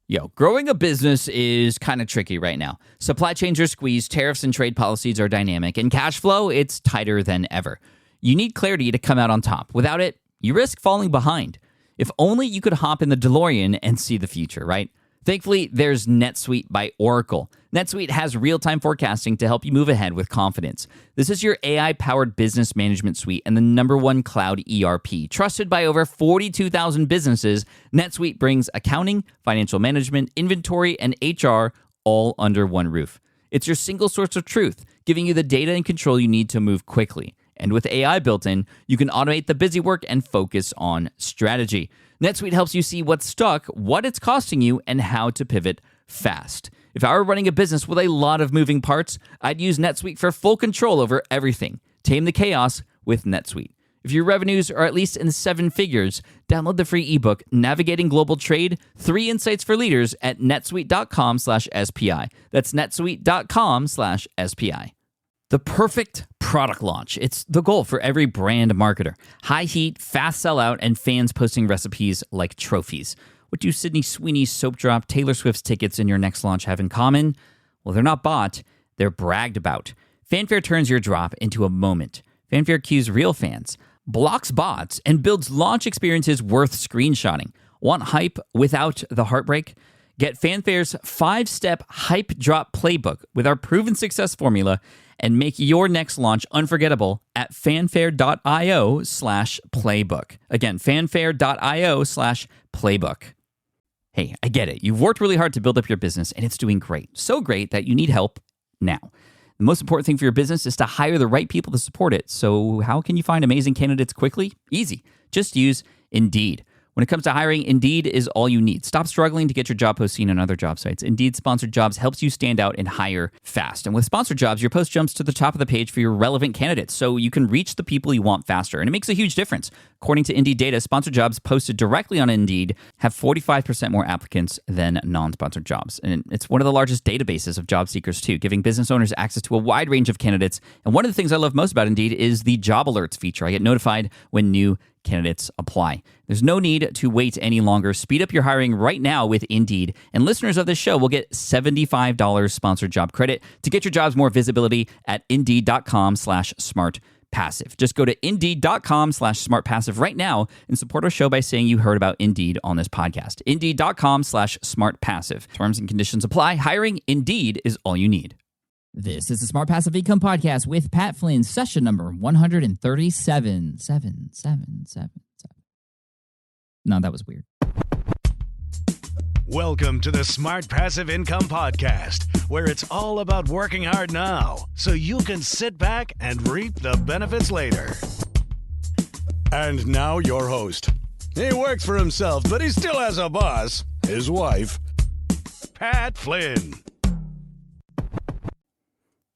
Yo, growing a business is kind of tricky right now. Supply chains are squeezed, tariffs and trade policies are dynamic, and cash flow, it's tighter than ever. You need clarity to come out on top. Without it, you risk falling behind. If only you could hop in the DeLorean and see the future, right? Thankfully, there's NetSuite by Oracle. NetSuite has real-time forecasting to help you move ahead with confidence. This is your AI-powered business management suite and the #1 cloud ERP. Trusted by over 42,000 businesses, NetSuite brings accounting, financial management, inventory, and HR all under one roof. It's your single source of truth, giving you the data and control you need to move quickly. And with AI built in, you can automate the busy work and focus on strategy. NetSuite helps you see what's stuck, what it's costing you, and how to pivot fast. If I were running a business with a lot of moving parts, I'd use NetSuite for full control over everything. Tame the chaos with NetSuite. If your revenues are at least in 7 figures, download the free ebook, Navigating Global Trade, 3 Insights for Leaders at netsuite.com/SPI. That's netsuite.com/SPI. The perfect product launch. It's the goal for every brand marketer. High heat, fast sellout, and fans posting recipes like trophies. What do Sydney Sweeney's soap drop, Taylor Swift's tickets, and your next launch have in common? Well, they're not bought, they're bragged about. Fanfare turns your drop into a moment. Fanfare cues real fans, blocks bots, and builds launch experiences worth screenshotting. Want hype without the heartbreak? Get Fanfare's 5-step hype drop playbook with our proven success formula and make your next launch unforgettable at fanfare.io/playbook. Again, fanfare.io/playbook. Hey, I get it. You've worked really hard to build up your business and it's doing great. So great that you need help now. The most important thing for your business is to hire the right people to support it. So how can you find amazing candidates quickly? Easy. Just use Indeed. When it comes to hiring, Indeed is all you need. Stop struggling to get your job post seen on other job sites. Indeed Sponsored Jobs helps you stand out and hire fast. And with Sponsored Jobs, your post jumps to the top of the page for your relevant candidates, so you can reach the people you want faster. And it makes a huge difference. According to Indeed data, Sponsored Jobs posted directly on Indeed have 45% more applicants than non-sponsored jobs. And it's one of the largest databases of job seekers, too, giving business owners access to a wide range of candidates. And one of the things I love most about Indeed is the job alerts feature. I get notified when new candidates apply. There's no need to wait any longer. Speed up your hiring right now with Indeed. And listeners of this show will get $75 sponsored job credit to get your jobs more visibility at Indeed.com/smartpassive. Just go to Indeed.com/smartpassive right now and support our show by saying you heard about Indeed on this podcast. Indeed.com/smartpassive. Terms and conditions apply. Hiring Indeed is all you need. This is the Smart Passive Income Podcast with Pat Flynn, session number 137. No, that was weird. Welcome to the Smart Passive Income Podcast, where it's all about working hard now so you can sit back and reap the benefits later. And now your host. He works for himself, but he still has a boss, his wife, Pat Flynn.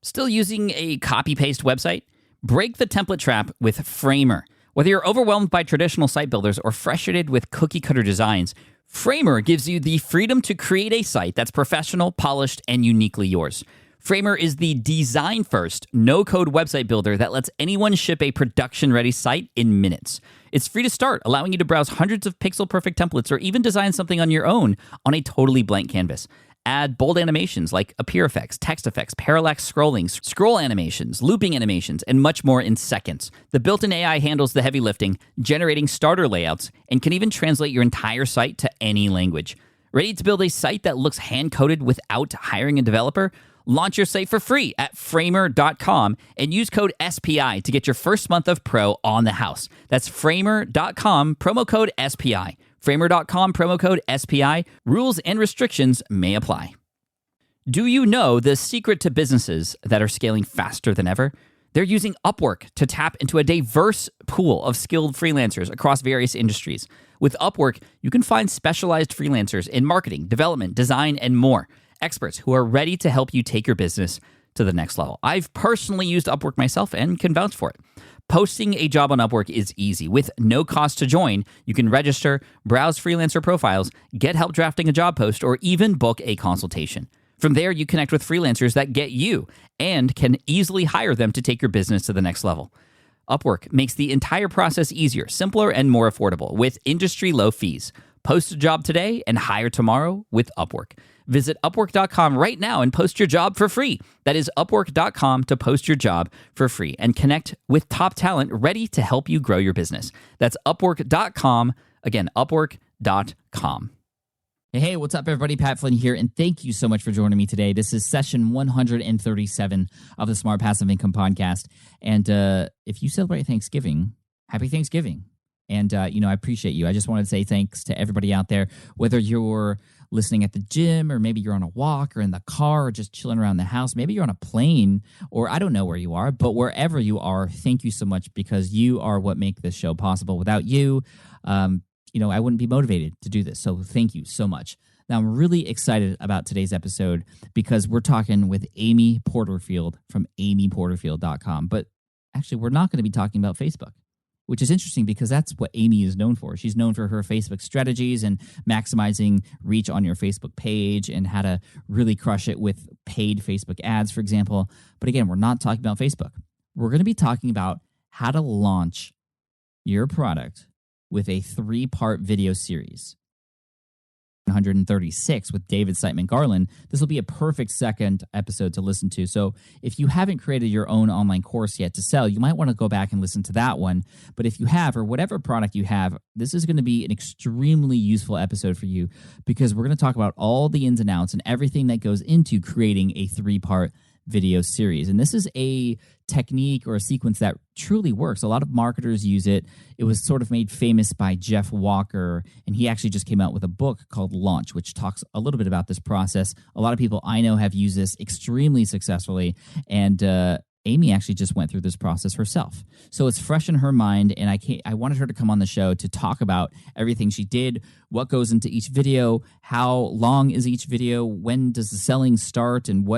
Still using a copy-paste website? Break the template trap with Framer. Whether you're overwhelmed by traditional site builders or frustrated with cookie-cutter designs, Framer gives you the freedom to create a site that's professional, polished, and uniquely yours. Framer is the design-first, no-code website builder that lets anyone ship a production-ready site in minutes. It's free to start, allowing you to browse hundreds of pixel-perfect templates or even design something on your own on a totally blank canvas. Add bold animations like appear effects, text effects, parallax scrolling, scroll animations, looping animations, and much more in seconds. The built-in AI handles the heavy lifting, generating starter layouts, and can even translate your entire site to any language. Ready to build a site that looks hand-coded without hiring a developer? Launch your site for free at framer.com and use code SPI to get your first month of Pro on the house. That's framer.com, promo code SPI. Framer.com, promo code SPI. Rules and restrictions may apply. Do you know the secret to businesses that are scaling faster than ever? They're using Upwork to tap into a diverse pool of skilled freelancers across various industries. With Upwork, you can find specialized freelancers in marketing, development, design, and more. Experts who are ready to help you take your business to the next level. I've personally used Upwork myself and can vouch for it. Posting a job on Upwork is easy. With no cost to join, you can register, browse freelancer profiles, get help drafting a job post, or even book a consultation. From there, you connect with freelancers that get you and can easily hire them to take your business to the next level. Upwork makes the entire process easier, simpler, and more affordable with industry-low fees. Post a job today and hire tomorrow with Upwork. Visit Upwork.com right now and post your job for free. That is Upwork.com to post your job for free and connect with top talent ready to help you grow your business. That's Upwork.com. Again, Upwork.com. Hey, what's up, everybody? Pat Flynn here, and thank you so much for joining me today. This is session 137 of the Smart Passive Income Podcast. And if you celebrate Thanksgiving, happy Thanksgiving. And, I appreciate you. I just wanted to say thanks to everybody out there, whether you're listening at the gym or maybe you're on a walk or in the car or just chilling around the house. Maybe you're on a plane or I don't know where you are, but wherever you are, thank you so much because you are what make this show possible. Without you, I wouldn't be motivated to do this. So thank you so much. Now, I'm really excited about today's episode because we're talking with Amy Porterfield from amyporterfield.com. But actually, we're not going to be talking about Facebook, which is interesting because that's what Amy is known for. She's known for her Facebook strategies and maximizing reach on your Facebook page and how to really crush it with paid Facebook ads, for example. But again, we're not talking about Facebook. We're going to be talking about how to launch your product with a 3-part video series. 136 with David Siteman Garland. This will be a perfect second episode to listen to. So if you haven't created your own online course yet to sell, you might want to go back and listen to that one. But if you have, or whatever product you have, this is going to be an extremely useful episode for you because we're going to talk about all the ins and outs and everything that goes into creating a 3-part video series. And this is a technique or a sequence that truly works. A lot of marketers use it. It was sort of made famous by Jeff Walker, and he actually just came out with a book called Launch, which talks a little bit about this process. A lot of people I know have used this extremely successfully, and Amy actually just went through this process herself. So it's fresh in her mind, and I wanted her to come on the show to talk about everything she did, what goes into each video, how long is each video, when does the selling start, and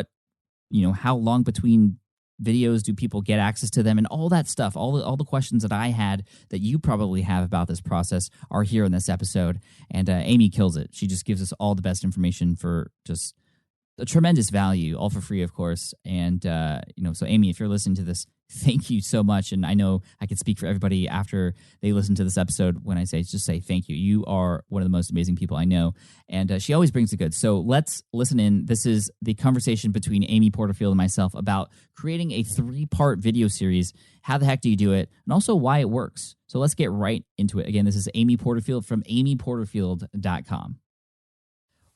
how long between videos do people get access to them, and all that stuff, all the questions that I had that you probably have about this process are here in this episode. And Amy kills it. She just gives us all the best information for just a tremendous value, all for free, of course. And, so Amy, if you're listening to this, thank you so much. And I know I can speak for everybody after they listen to this episode when I just say thank you. You are one of the most amazing people I know. And she always brings the good. So let's listen in. This is the conversation between Amy Porterfield and myself about creating a 3-part video series. How the heck do you do it? And also why it works. So let's get right into it. Again, this is Amy Porterfield from amyporterfield.com.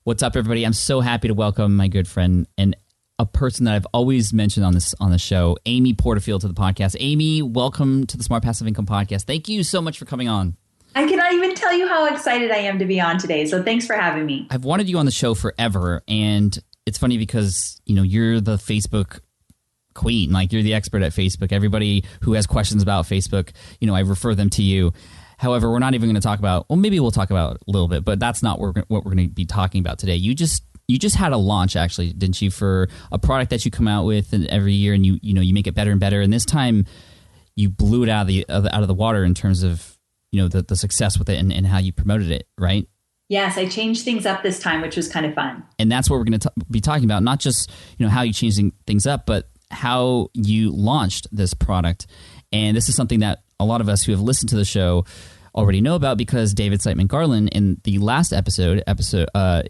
What's up, everybody? I'm so happy to welcome my good friend and a person that I've always mentioned on the show, Amy Porterfield, to the podcast. Amy, welcome to the Smart Passive Income Podcast. Thank you so much for coming on. I cannot even tell you how excited I am to be on today. So thanks for having me. I've wanted you on the show forever, and it's funny because you're the Facebook queen. Like, you're the expert at Facebook. Everybody who has questions about Facebook, I refer them to you. However, we're not even going to talk about. Well, maybe we'll talk about it a little bit, but that's not what we're going to be talking about today. You just had a launch, actually, didn't you, for a product that you come out with every year, and you make it better and better. And this time, you blew it out of the water in terms of the success with it and how you promoted it, right? Yes, I changed things up this time, which was kind of fun. And that's what we're going to be talking about. Not just how you changed things up, but how you launched this product. And this is something that a lot of us who have listened to the show already know about because David Siteman Garland in the last episode,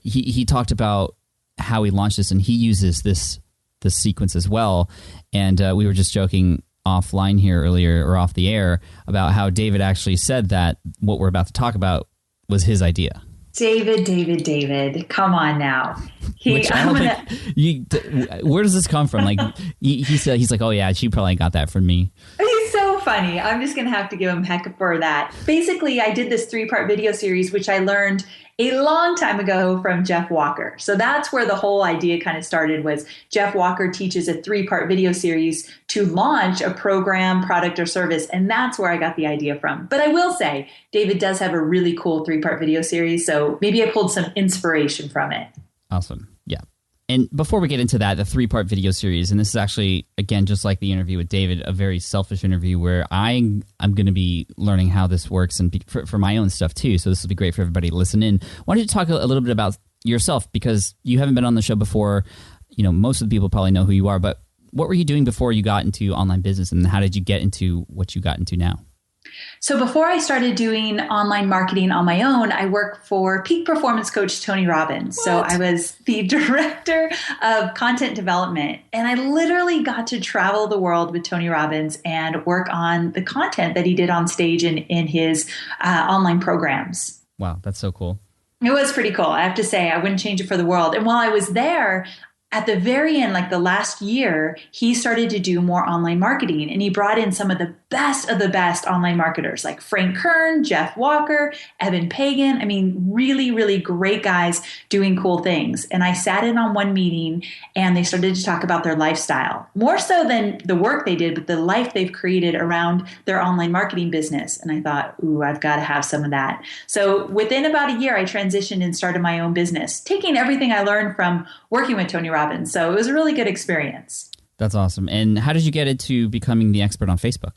he talked about how he launched this, and he uses this sequence as well. And we were just joking offline here earlier, or off the air, about how David actually said that what we're about to talk about was his idea. David, come on now. Where does this come from? Like he said, he's like, oh yeah, she probably got that from me. He's so funny. I'm just going to have to give him heck for that. Basically, I did this 3-part video series, which I learned a long time ago from Jeff Walker. So that's where the whole idea kind of started, was Jeff Walker teaches a 3-part video series to launch a program, product, or service. And that's where I got the idea from. But I will say, David does have a really cool 3-part video series. So maybe I pulled some inspiration from it. Awesome. Yeah. And before we get into that, the 3-part video series, and this is actually, again, just like the interview with David, a very selfish interview where I'm going to be learning how this works and for my own stuff too. So this will be great for everybody to listen in. Why don't you talk a little bit about yourself, because you haven't been on the show before. Most of the people probably know who you are, but what were you doing before you got into online business, and how did you get into what you got into now? So before I started doing online marketing on my own, I worked for peak performance coach Tony Robbins. So I was the director of content development, and I literally got to travel the world with Tony Robbins and work on the content that he did on stage in his online programs. Wow, that's so cool. It was pretty cool. I have to say, I wouldn't change it for the world. And while I was there, at the very end, like the last year, he started to do more online marketing, and he brought in some of the best online marketers like Frank Kern, Jeff Walker, Evan Pagan. I mean, really, really great guys doing cool things. And I sat in on one meeting and they started to talk about their lifestyle, more so than the work they did, but the life they've created around their online marketing business. And I thought, ooh, I've got to have some of that. So within about a year, I transitioned and started my own business, taking everything I learned from working with Tony Robbins. So it was a really good experience. That's awesome. And how did you get into becoming the expert on Facebook?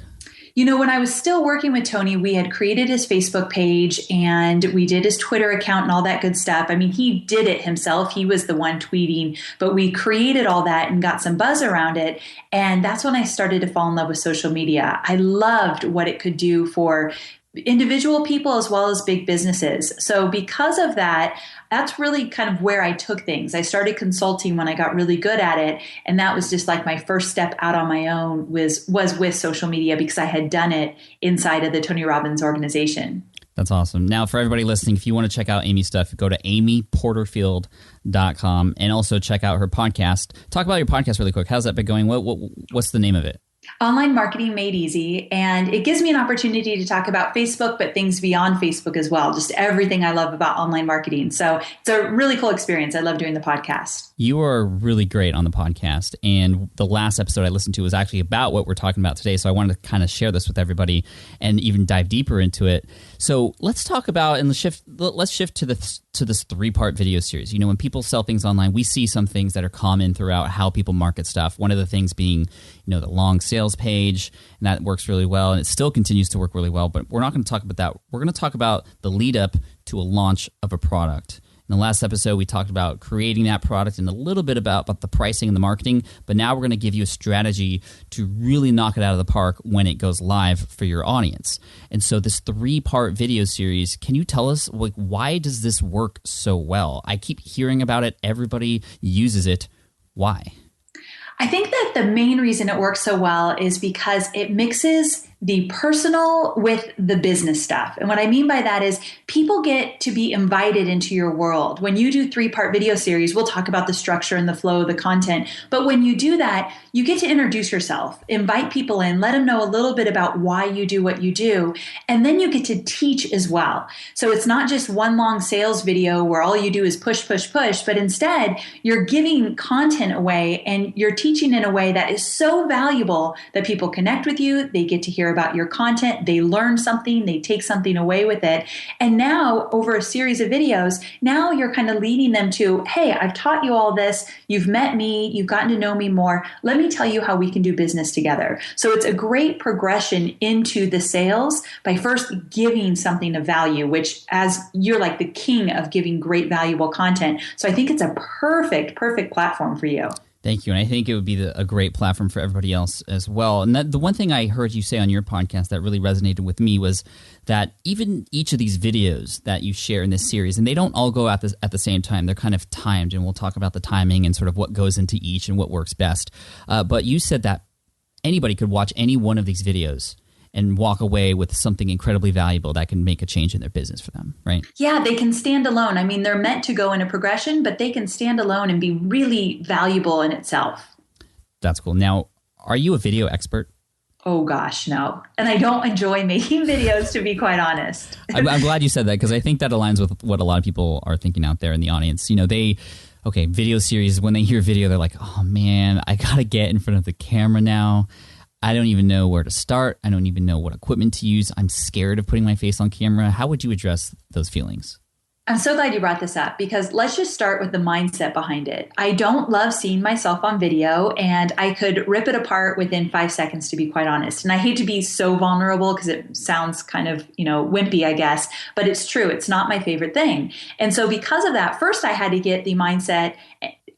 You know, when I was still working with Tony, we had created his Facebook page and we did his Twitter account and all that good stuff. I mean, he did it himself. He was the one tweeting, but we created all that and got some buzz around it. And that's when I started to fall in love with social media. I loved what it could do for individual people as well as big businesses. So because of that, that's really kind of where I took things. I started consulting when I got really good at it. And that was just like my first step out on my own was with social media because I had done it inside of the Tony Robbins organization. That's awesome. Now, for everybody listening, if you want to check out Amy's stuff, go to amyporterfield.com and also check out her podcast. Talk about your podcast really quick. How's that been going? What's the name of it? Online Marketing Made Easy. And it gives me an opportunity to talk about Facebook, but things beyond Facebook as well. Just everything I love about online marketing. So it's a really cool experience. I love doing the podcast. You are really great on the podcast. And the last episode I listened to was actually about what we're talking about today. So I wanted to kind of share this with everybody and even dive deeper into it. So let's talk about and let's shift to this 3-part video series. You know, when people sell things online, we see some things that are common throughout how people market stuff. One of the things being, you know, the long sales page, and that works really well, and it still continues to work really well. But we're not going to talk about that. We're going to talk about the lead up to a launch of a product. In the last episode, we talked about creating that product and a little bit about the pricing and the marketing, but now we're going to give you a strategy to really knock it out of the park when it goes live for your audience. And so this 3-part video series, can you tell us why does this work so well? I keep hearing about it. Everybody uses it. Why? I think that the main reason it works so well is because it mixes the personal with the business stuff. And what I mean by that is people get to be invited into your world. When you do 3-part video series, we'll talk about the structure and the flow of the content. But when you do that, you get to introduce yourself, invite people in, let them know a little bit about why you do what you do. And then you get to teach as well. So it's not just one long sales video where all you do is push, push, push, but instead you're giving content away and you're teaching in a way that is so valuable that people connect with you. They get to hear about your content. They learn something. They take something away with it. And now over a series of videos, now you're kind of leading them to, hey, I've taught you all this. You've met me. You've gotten to know me more. Let me tell you how we can do business together. So it's a great progression into the sales by first giving something of value, which as you're like the king of giving great valuable content. So I think it's a perfect platform for you. Thank you. And I think it would be a great platform for everybody else as well. And the one thing I heard you say on your podcast that really resonated with me was that even each of these videos that you share in this series, and they don't all go at the same time, they're kind of timed, and we'll talk about the timing and sort of what goes into each and what works best. But you said that anybody could watch any one of these videos and walk away with something incredibly valuable that can make a change in their business for them, right? Yeah, they can stand alone. I mean, they're meant to go in a progression, but they can stand alone and be really valuable in itself. That's cool. Now, are you a video expert? Oh gosh, no. And I don't enjoy making videos, to be quite honest. I'm glad you said that because I think that aligns with what a lot of people are thinking out there in the audience. You know, video series, when they hear video, they're like, oh man, I got to get in front of the camera now. I don't even know where to start. I don't even know what equipment to use. I'm scared of putting my face on camera. How would you address those feelings? I'm so glad you brought this up because let's just start with the mindset behind it. I don't love seeing myself on video, and I could rip it apart within 5 seconds, to be quite honest. And I hate to be so vulnerable because it sounds kind of, wimpy, I guess, but it's true. It's not my favorite thing. And so because of that, first I had to get the mindset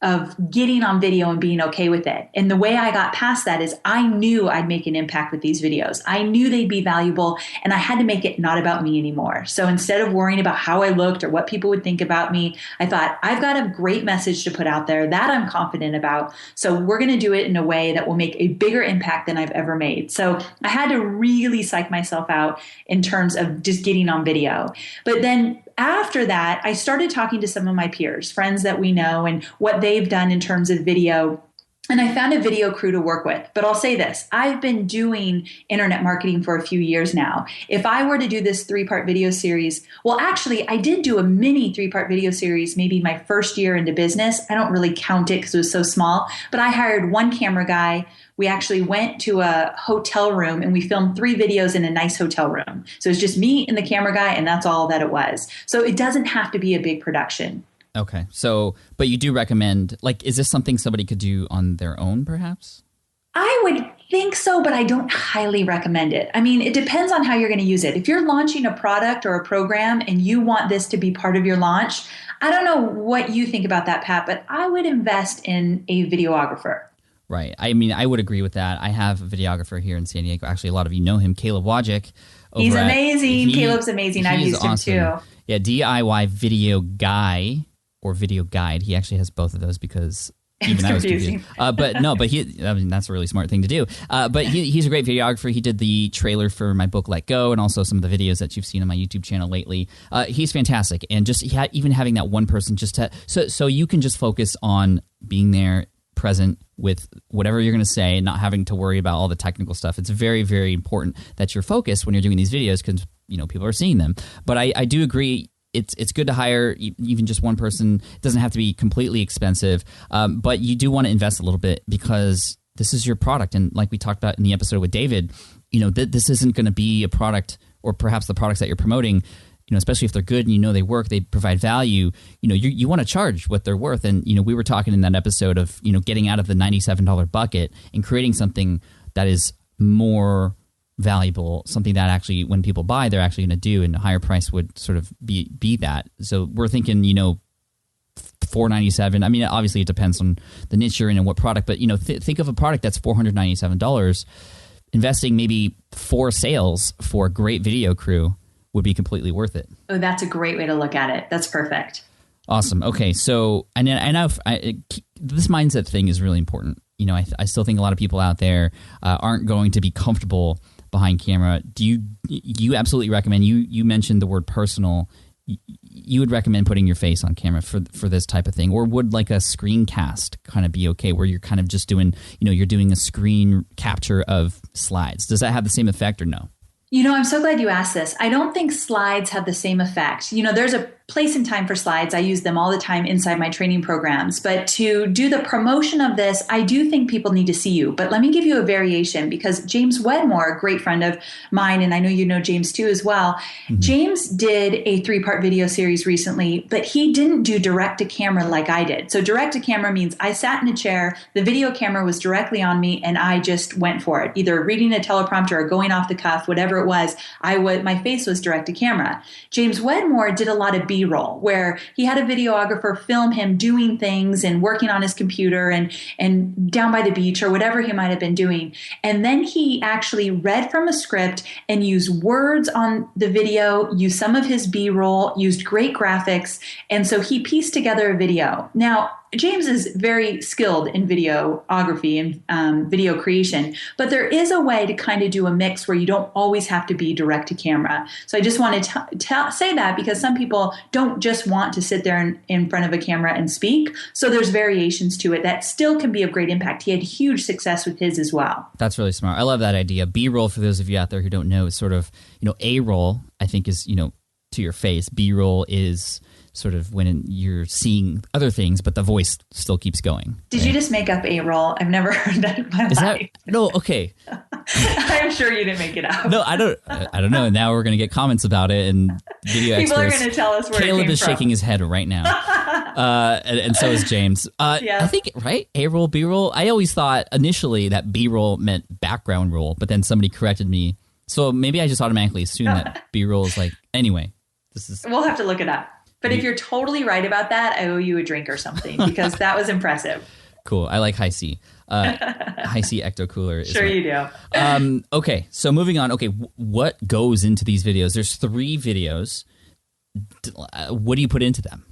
of getting on video and being okay with it. And the way I got past that is I knew I'd make an impact with these videos. I knew they'd be valuable, and I had to make it not about me anymore. So instead of worrying about how I looked or what people would think about me, I thought, I've got a great message to put out there that I'm confident about. So we're going to do it in a way that will make a bigger impact than I've ever made. So I had to really psych myself out in terms of just getting on video. But then after that, I started talking to some of my peers, friends that we know, and what they've done in terms of video. And I found a video crew to work with. But I'll say this, I've been doing internet marketing for a few years now. If I were to do this 3-part video series, well, actually, I did do a mini 3-part video series maybe my first year into business. I don't really count it because it was so small, but I hired one camera guy. We actually went to a hotel room and we filmed 3 videos in a nice hotel room. So it's just me and the camera guy, and that's all that it was. So it doesn't have to be a big production. Okay. So, but you do recommend, like, is this something somebody could do on their own, perhaps? I would think so, but I don't highly recommend it. I mean, it depends on how you're going to use it. If you're launching a product or a program and you want this to be part of your launch, I don't know what you think about that, Pat, but I would invest in a videographer. Right. I mean, I would agree with that. I have a videographer here in San Diego. Actually, a lot of you know him, Caleb Wojcik. He's amazing. Caleb's amazing. I've used him too. Yeah, DIY Video Guy or Video Guide. He actually has both of those because even I was confused. I mean, that's a really smart thing to do. But he's a great videographer. He did the trailer for my book, Let Go, and also some of the videos that you've seen on my YouTube channel lately. He's fantastic. And just even having that one person so you can just focus on being there, present with whatever you're going to say, not having to worry about all the technical stuff. It's very, very important that you're focused when you're doing these videos because, people are seeing them. But I do agree. It's good to hire even just one person. It doesn't have to be completely expensive, but you do want to invest a little bit because this is your product. And like we talked about in the episode with David, this isn't going to be a product, or perhaps the products that you're promoting, especially if they're good and they work, they provide value, you want to charge what they're worth. And, we were talking in that episode of, getting out of the $97 bucket and creating something that is more valuable, something that actually when people buy, they're actually going to do, and a higher price would sort of be that. So we're thinking, $497. I mean, obviously it depends on the niche you're in and what product, but, think of a product that's $497. Investing maybe 4 sales for a great video crew would be completely worth it. Oh, that's a great way to look at it. That's perfect. Awesome. Okay. So, and this mindset thing is really important. I still think a lot of people out there aren't going to be comfortable behind camera. Do you absolutely recommend, you mentioned the word personal, you would recommend putting your face on camera for this type of thing? Or would like a screencast kind of be okay, where you're kind of just doing, you're doing a screen capture of slides? Does that have the same effect or no? I'm so glad you asked this. I don't think slides have the same effect. There's a place and time for slides. I use them all the time inside my training programs. But to do the promotion of this, I do think people need to see you. But let me give you a variation, because James Wedmore, a great friend of mine, and I know you know James too as well, mm-hmm. James did a 3-part video series recently, but he didn't do direct to camera like I did. So direct to camera means I sat in a chair, the video camera was directly on me, and I just went for it, either reading a teleprompter or going off the cuff, whatever it was. My face was direct to camera. James Wedmore did a lot of B-roll, where he had a videographer film him doing things and working on his computer and down by the beach or whatever he might have been doing. And then he actually read from a script and used words on the video, used some of his B-roll, used great graphics. And so he pieced together a video. Now, James is very skilled in videography and video creation, but there is a way to kind of do a mix where you don't always have to be direct to camera. So I just want to say that, because some people don't just want to sit there in front of a camera and speak. So there's variations to it that still can be of great impact. He had huge success with his as well. That's really smart. I love that idea. B-roll, for those of you out there who don't know, is sort of, A-roll, I think, is, to your face. B-roll is sort of when you're seeing other things, but the voice still keeps going. Did you just make up A-roll? I've never heard that in my life. No, okay. I'm sure you didn't make it up. No, I don't know. Now we're going to get comments about it, and video people experts. Are going to tell us where Caleb it came is from. shaking his head right now, and so is James. Yeah. I think, right? A-roll, B-roll. I always thought initially that B-roll meant background roll, but then somebody corrected me. So maybe I just automatically assumed that B-roll is like, anyway, this is... We'll have to look it up. But if you're totally right about that, I owe you a drink or something because that was impressive. Cool. I like High C. High C Ecto Cooler. Sure you do. Okay. So moving on. Okay. What goes into these videos? There's 3 videos. What do you put into them?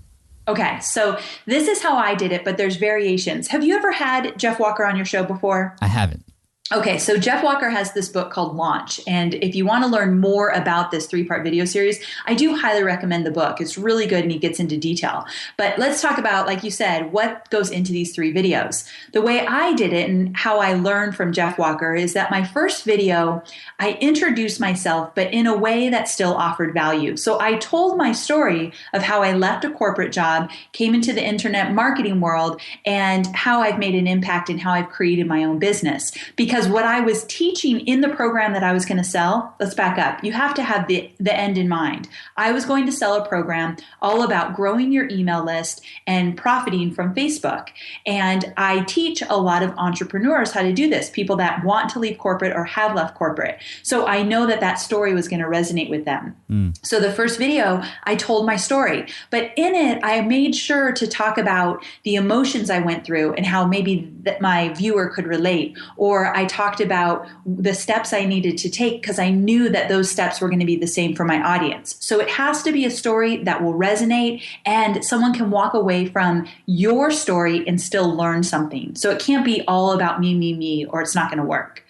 Okay. So this is how I did it, but there's variations. Have you ever had Jeff Walker on your show before? I haven't. Okay, so Jeff Walker has this book called Launch. And if you want to learn more about this 3-part video series, I do highly recommend the book. It's really good and he gets into detail. But let's talk about, like you said, what goes into these 3 videos. The way I did it and how I learned from Jeff Walker is that my first video, I introduced myself, but in a way that still offered value. So I told my story of how I left a corporate job, came into the internet marketing world, and how I've made an impact and how I've created my own business. Because what I was teaching in the program that I was going to sell, let's back up. You have to have the end in mind. I was going to sell a program all about growing your email list and profiting from Facebook. And I teach a lot of entrepreneurs how to do this, people that want to leave corporate or have left corporate. So I know that that story was going to resonate with them. So the first video, I told my story. But in it, I made sure to talk about the emotions I went through and how maybe that my viewer could relate. Or I talked about the steps I needed to take because I knew that those steps were going to be the same for my audience. So it has to be a story that will resonate and someone can walk away from your story and still learn something. So it can't be all about me, or it's not going to work.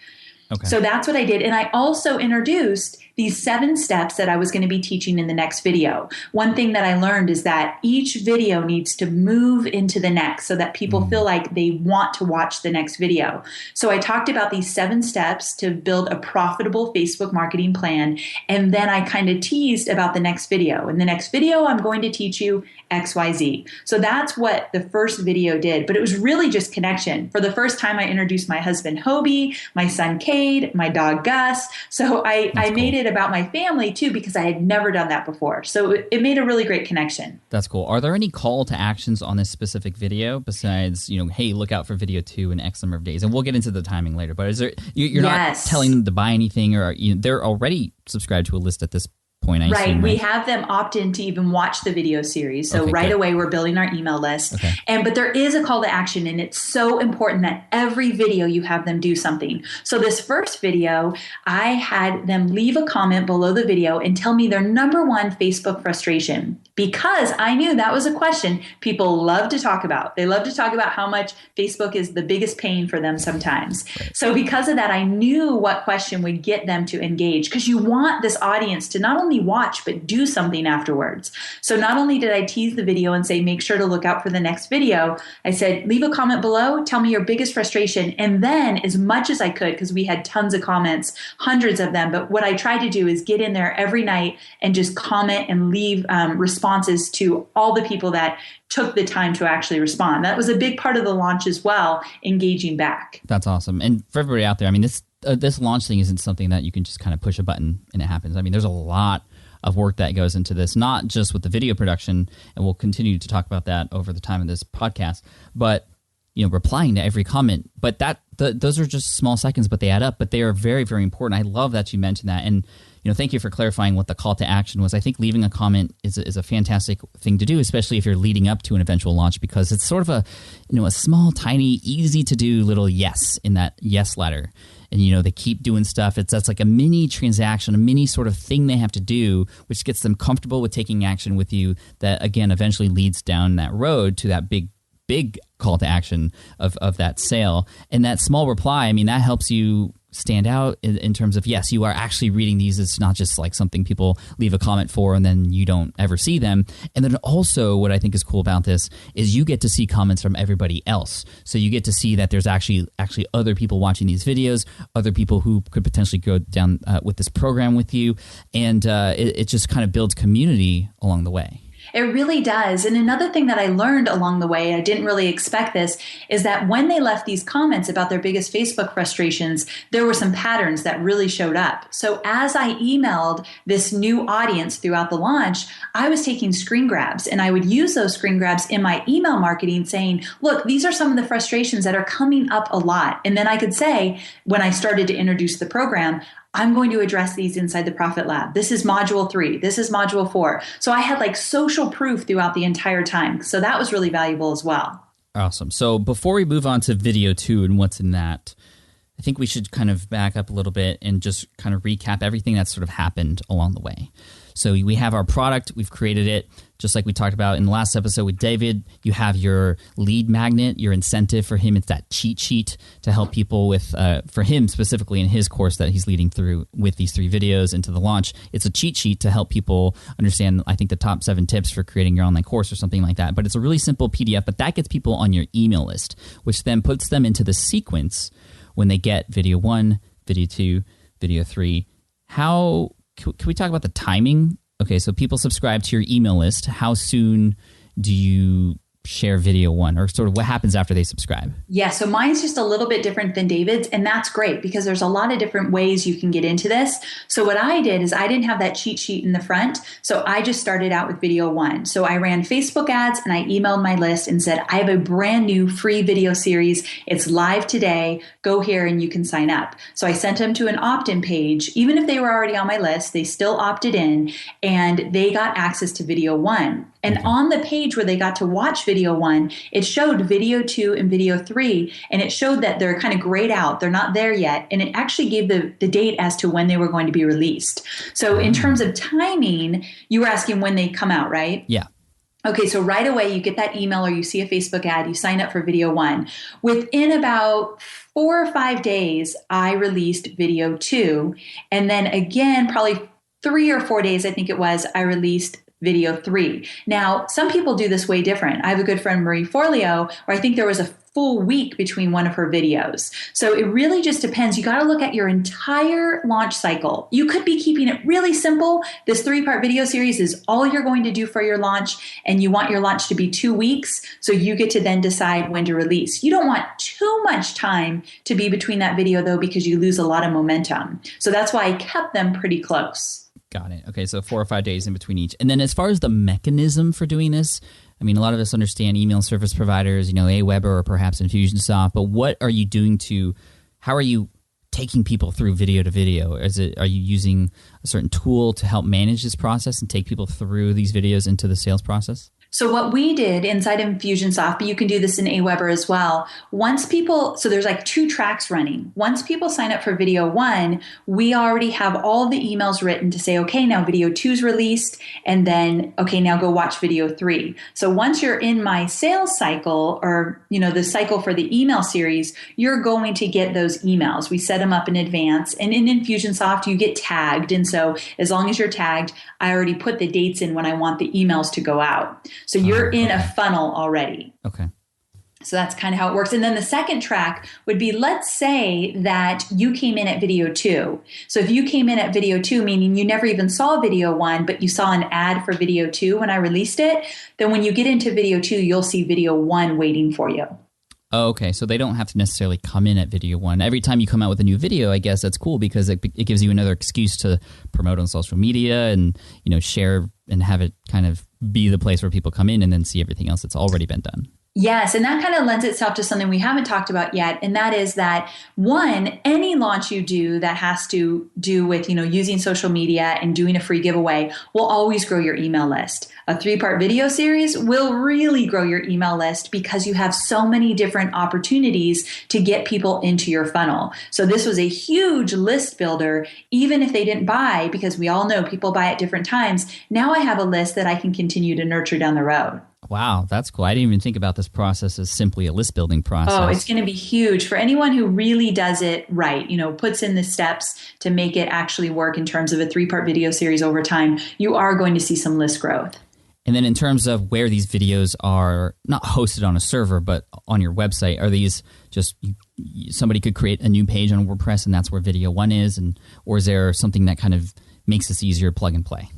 Okay. So that's what I did. And I also introduced these 7 steps that I was going to be teaching in the next video. One thing that I learned is that each video needs to move into the next so that people feel like they want to watch the next video. So I talked about these 7 steps to build a profitable Facebook marketing plan. And then I kind of teased about the next video. In the next video, I'm going to teach you XYZ. So that's what the first video did. But it was really just connection. For the first time, I introduced my husband, Hobie, my son, Cade, my dog, Gus. So I made it about my family too, because I had never done that before. So it made a really great connection. That's cool. Are there any call to actions on this specific video besides, hey, look out for video 2 in X number of days? And we'll get into the timing later. But is there, you're not telling them to buy anything, or they're already subscribed to a list at this point, I assume, right? We have them opt in to even watch the video series. So right away, we're building our email list. Okay. But there is a call to action, and it's so important that every video you have them do something. So this first video, I had them leave a comment below the video and tell me their number 1 Facebook frustration, because I knew that was a question people love to talk about. They love to talk about how much Facebook is the biggest pain for them sometimes. Right. So because of that, I knew what question would get them to engage, because you want this audience to not only watch, but do something afterwards. So not only did I tease the video and say, make sure to look out for the next video, I said, leave a comment below, tell me your biggest frustration. And then as much as I could, because we had tons of comments, hundreds of them, but what I tried to do is get in there every night and just comment and leave responses to all the people that took the time to actually respond. That was a big part of the launch as well, engaging back. That's awesome. And for everybody out there, this launch thing isn't something that you can just kind of push a button and it happens. There's a lot of work that goes into this, not just with the video production, and we'll continue to talk about that over the time of this podcast, but replying to every comment. But those are just small seconds, but they add up. But they are very, very important. I love that you mentioned that, and thank you for clarifying what the call to action was. I think leaving a comment is a fantastic thing to do, especially if you're leading up to an eventual launch, because it's sort of a small, tiny, easy to do little yes in that yes letter. And, they keep doing stuff. That's like a mini transaction, a mini sort of thing they have to do, which gets them comfortable with taking action with you that, again, eventually leads down that road to that big call to action of that sale. And that small reply, that helps you stand out in terms of, yes, you are actually reading these. It's not just like something people leave a comment for and then you don't ever see them. And then also what I think is cool about this is you get to see comments from everybody else. So you get to see that there's actually other people watching these videos, other people who could potentially go down with this program with you. And it just kind of builds community along the way. It really does. And another thing that I learned along the way, I didn't really expect this, is that when they left these comments about their biggest Facebook frustrations, there were some patterns that really showed up. So as I emailed this new audience throughout the launch, I was taking screen grabs, and I would use those screen grabs in my email marketing saying, look, these are some of the frustrations that are coming up a lot. And then I could say, when I started to introduce the program, I'm going to address these inside the Profit Lab. This is module 3. This is module 4. So I had like social proof throughout the entire time. So that was really valuable as well. Awesome. So before we move on to video 2 and what's in that, I think we should kind of back up a little bit and just kind of recap everything that's sort of happened along the way. So we have our product, we've created it, just like we talked about in the last episode with David. You have your lead magnet, your incentive for him. It's that cheat sheet to help people with, for him specifically in his course that he's leading through with these 3 videos into the launch. It's a cheat sheet to help people understand, I think, the top 7 tips for creating your online course or something like that. But it's a really simple PDF, but that gets people on your email list, which then puts them into the sequence when they get video 1, video 2, video 3. How can we talk about the timing? Okay, so people subscribe to your email list. How soon do you share video 1, or sort of what happens after they subscribe? Yeah, so mine's just a little bit different than David's, and that's great because there's a lot of different ways you can get into this. So what I did is I didn't have that cheat sheet in the front, so I just started out with video 1. So I ran Facebook ads and I emailed my list and said, I have a brand new free video series. It's live today. Go here and you can sign up. So I sent them to an opt-in page. Even if they were already on my list, they still opted in and they got access to video 1. And on the page where they got to watch video 1, it showed video 2 and video 3, and it showed that they're kind of grayed out. They're not there yet. And it actually gave the date as to when they were going to be released. So in terms of timing, you were asking when they come out, right? Yeah. Okay, so right away you get that email or you see a Facebook ad, you sign up for video 1. Within about 4 or 5 days, I released video 2. And then again, probably 3 or 4 days, I think it was, I released video 3. Now, some people do this way different. I have a good friend, Marie Forleo, where I think there was a full week between one of her videos. So it really just depends. You got to look at your entire launch cycle. You could be keeping it really simple. This 3-part video series is all you're going to do for your launch, and you want your launch to be 2 weeks. So you get to then decide when to release. You don't want too much time to be between that video though, because you lose a lot of momentum. So that's why I kept them pretty close. Got it. Okay, so 4 or 5 days in between each. And then as far as the mechanism for doing this, I mean, a lot of us understand email service providers, Aweber or perhaps Infusionsoft, but what are you doing how are you taking people through video to video? Are you using a certain tool to help manage this process and take people through these videos into the sales process? So what we did inside Infusionsoft, but you can do this in Aweber as well. So there's like 2 tracks running. Once people sign up for video 1, we already have all the emails written to say, okay, now video 2 is released. And then, okay, now go watch video 3. So once you're in my sales cycle or, the cycle for the email series, you're going to get those emails. We set them up in advance. And in Infusionsoft, you get tagged. And so as long as you're tagged, I already put the dates in when I want the emails to go out. So you're in a funnel already. Okay. So that's kind of how it works. And then the second track would be, let's say that you came in at video 2. So if you came in at video 2, meaning you never even saw video 1, but you saw an ad for video 2 when I released it, then when you get into video 2, you'll see video 1 waiting for you. Oh, okay, so they don't have to necessarily come in at video 1. Every time you come out with a new video, I guess that's cool because it gives you another excuse to promote on social media and share and have it kind of be the place where people come in and then see everything else that's already been done. Yes, and that kind of lends itself to something we haven't talked about yet, and that is that, one, any launch you do that has to do with, using social media and doing a free giveaway will always grow your email list. A 3-part video series will really grow your email list because you have so many different opportunities to get people into your funnel. So this was a huge list builder, even if they didn't buy, because we all know people buy at different times. Now I have a list that I can continue to nurture down the road. Wow, that's cool. I didn't even think about this process as simply a list building process. Oh, it's going to be huge for anyone who really does it right, puts in the steps to make it actually work in terms of a 3-part video series over time. You are going to see some list growth. And then in terms of where these videos are not hosted on a server, but on your website, are these just somebody could create a new page on WordPress and that's where video 1 is? Or is there something that kind of makes this easier plug and play?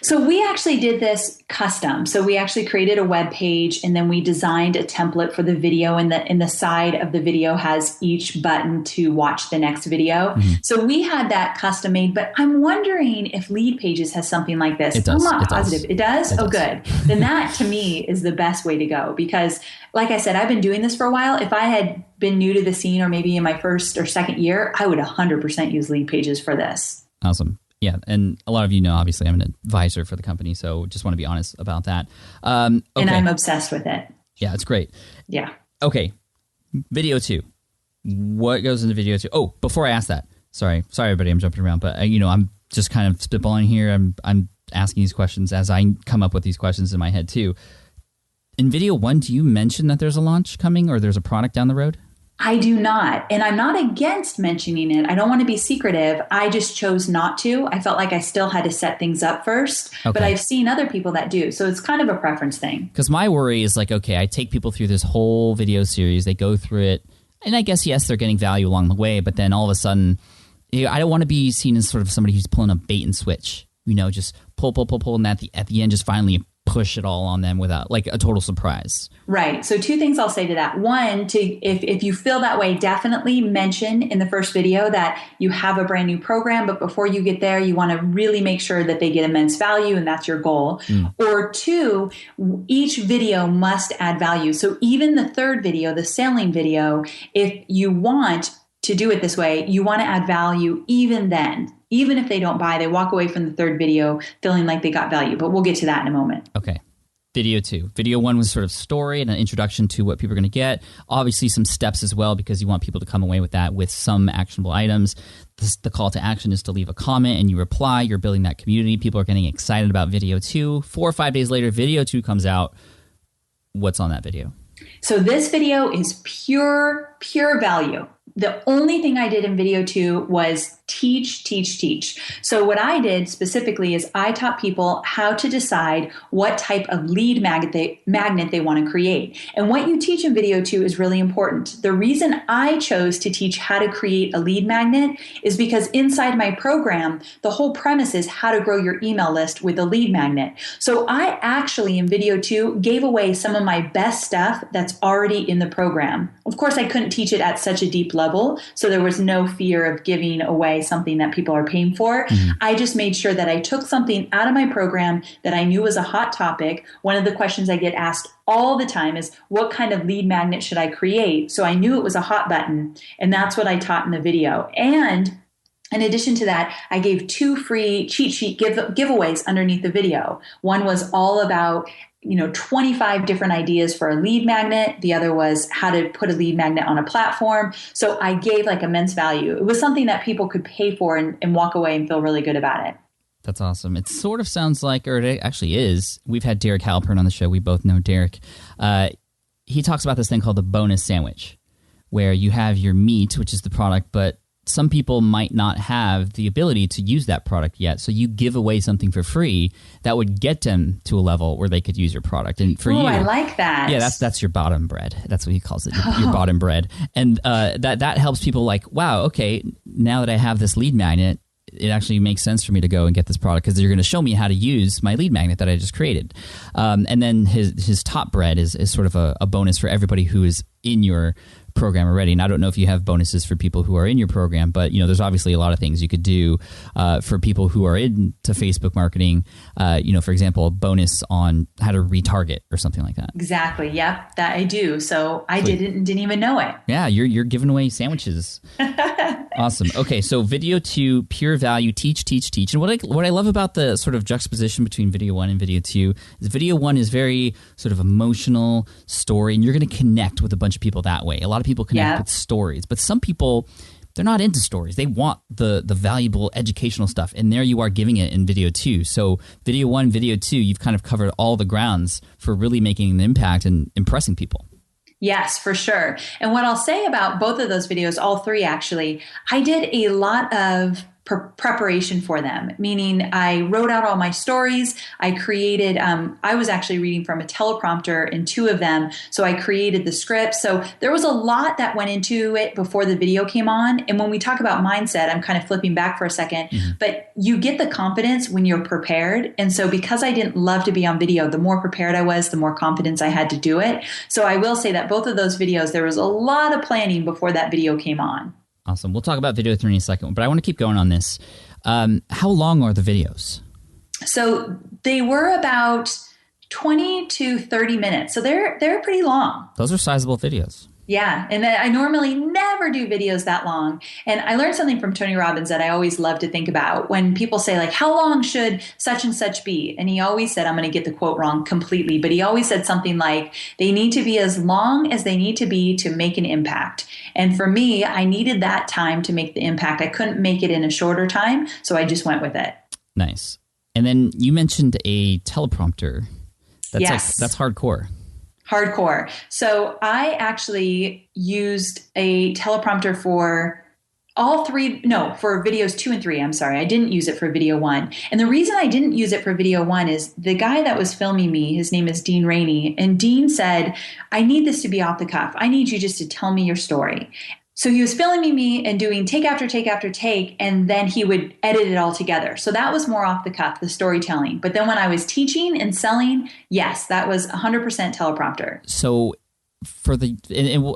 So we actually did this custom. So we actually created a web page, and then we designed a template for the video, and the side of the video has each button to watch the next video. Mm-hmm. So we had that custom made, but I'm wondering if Lead Pages has something like this. It does. I'm not it positive. Does. It does? It oh, does. Good. Then that to me is the best way to go, because like I said, I've been doing this for a while. If I had been new to the scene, or maybe in my first or second year, I would 100% use Lead Pages for this. Awesome. Yeah, and a lot of you know, obviously, I'm an advisor for the company, so just want to be honest about that. Okay. And I'm obsessed with it. Yeah, it's great. Yeah. Okay, video 2. What goes into video 2? Oh, before I ask that, sorry, everybody, I'm jumping around, but I'm just kind of spitballing here. I'm asking these questions as I come up with these questions in my head too. In video 1, do you mention that there's a launch coming or there's a product down the road? I do not. And I'm not against mentioning it. I don't want to be secretive. I just chose not to. I felt like I still had to set things up first. Okay. But I've seen other people that do. So it's kind of a preference thing. Because my worry is like, okay, I take people through this whole video series. They go through it. And I guess, yes, they're getting value along the way. But then all of a sudden, I don't want to be seen as sort of somebody who's pulling a bait and switch. Just pull. And at the end, just finally push it all on them without like a total surprise. Right. So 2 things I'll say to that. One, if you feel that way, definitely mention in the first video that you have a brand new program, but before you get there, you want to really make sure that they get immense value, and that's your goal. Or 2, each video must add value. So even the third video, the selling video, if you want to do it this way, you want to add value even then. Even if they don't buy, they walk away from the third video feeling like they got value. But we'll get to that in a moment. Okay. Video 2. Video 1 was sort of story and an introduction to what people are going to get. Obviously some steps as well, because you want people to come away with that with some actionable items. The call to action is to leave a comment and you reply. You're building that community. People are getting excited about video 2. 4 or 5 days later, video 2 comes out. What's on that video? So this video is pure value. The only thing I did in video 2 was teach. So what I did specifically is I taught people how to decide what type of lead magnet they want to create. And what you teach in video 2 is really important. The reason I chose to teach how to create a lead magnet is because inside my program, the whole premise is how to grow your email list with a lead magnet. So I actually in video 2 gave away some of my best stuff that's already in the program. Of course, I couldn't teach it at such a deep level, so there was no fear of giving away something that people are paying for. Mm-hmm. I just made sure that I took something out of my program that I knew was a hot topic. One of the questions I get asked all the time is, what kind of lead magnet should I create? So I knew it was a hot button, and that's what I taught in the video. And in addition to that, I gave 2 free cheat sheet giveaways underneath the video. One was all about 25 different ideas for a lead magnet. The other was how to put a lead magnet on a platform. So I gave like immense value. It was something that people could pay for and walk away and feel really good about it. That's awesome. It sort of sounds like, or it actually is, we've had Derek Halpern on the show. We both know Derek. He talks about this thing called the bonus sandwich, where you have your meat, which is the product, but some people might not have the ability to use that product yet. So you give away something for free that would get them to a level where they could use your product. And for you, I like that. Yeah, that's your bottom bread. That's what he calls it, your bottom bread. And that helps people like, wow, okay, now that I have this lead magnet, it actually makes sense for me to go and get this product because you're going to show me how to use my lead magnet that I just created. And then his top bread is sort of a bonus for everybody who is in your program already. And I don't know if you have bonuses for people who are in your program, but there's obviously a lot of things you could do for people who are into Facebook marketing. For example, a bonus on how to retarget or something like that. Exactly. Yep, that I do. So I didn't even know it. Yeah, you're giving away sandwiches. Awesome. Okay, so video 2, pure value, teach. And what I love about the sort of juxtaposition between video 1 and video 2 is video 1 is very sort of emotional story, and you're going to connect with a bunch of people that way. A lot of people connect with stories, but some people, they're not into stories. They want the valuable educational stuff, and there you are giving it in video 2. So video 1, video 2, you've kind of covered all the grounds for really making an impact and impressing people. Yes, for sure. And what I'll say about both of those videos, all 3 actually, I did a lot of preparation for them, meaning I wrote out all my stories. I created, I was actually reading from a teleprompter in 2 of them. So I created the script. So there was a lot that went into it before the video came on. And when we talk about mindset, I'm kind of flipping back for a second, but you get the confidence when you're prepared. And so because I didn't love to be on video, the more prepared I was, the more confidence I had to do it. So I will say that both of those videos, there was a lot of planning before that video came on. Awesome. We'll talk about video 3 in a second, but I want to keep going on this. How long are the videos? So they were about 20 to 30 minutes. So they're pretty long. Those are sizable videos. Yeah. And I normally never do videos that long. And I learned something from Tony Robbins that I always love to think about when people say, like, how long should such and such be? And he always said, I'm going to get the quote wrong completely, but he always said something like, they need to be as long as they need to be to make an impact. And for me, I needed that time to make the impact. I couldn't make it in a shorter time. So I just went with it. Nice. And then you mentioned a teleprompter. Yes. That's hardcore. Hardcore. So I actually used a teleprompter for for videos 2 and 3. I'm sorry. I didn't use it for video 1. And the reason I didn't use it for video 1 is the guy that was filming me, his name is Dean Rainey. And Dean said, I need this to be off the cuff. I need you just to tell me your story. So he was filming me and doing take after take after take, and then he would edit it all together. So that was more off the cuff, the storytelling. But then when I was teaching and selling, yes, that was 100% teleprompter. So for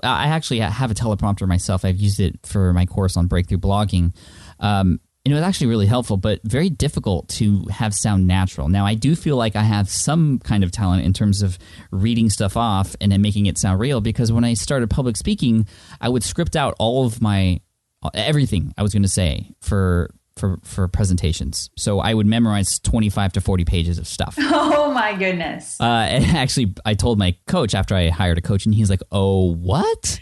I actually have a teleprompter myself. I've used it for my course on breakthrough blogging. And it was actually really helpful, but very difficult to have sound natural. Now, I do feel like I have some kind of talent in terms of reading stuff off and then making it sound real, because when I started public speaking, I would script out all of everything I was going to say for presentations. So I would memorize 25 to 40 pages of stuff. Oh my goodness. And actually, I told my coach after I hired a coach, and he's like, oh, what?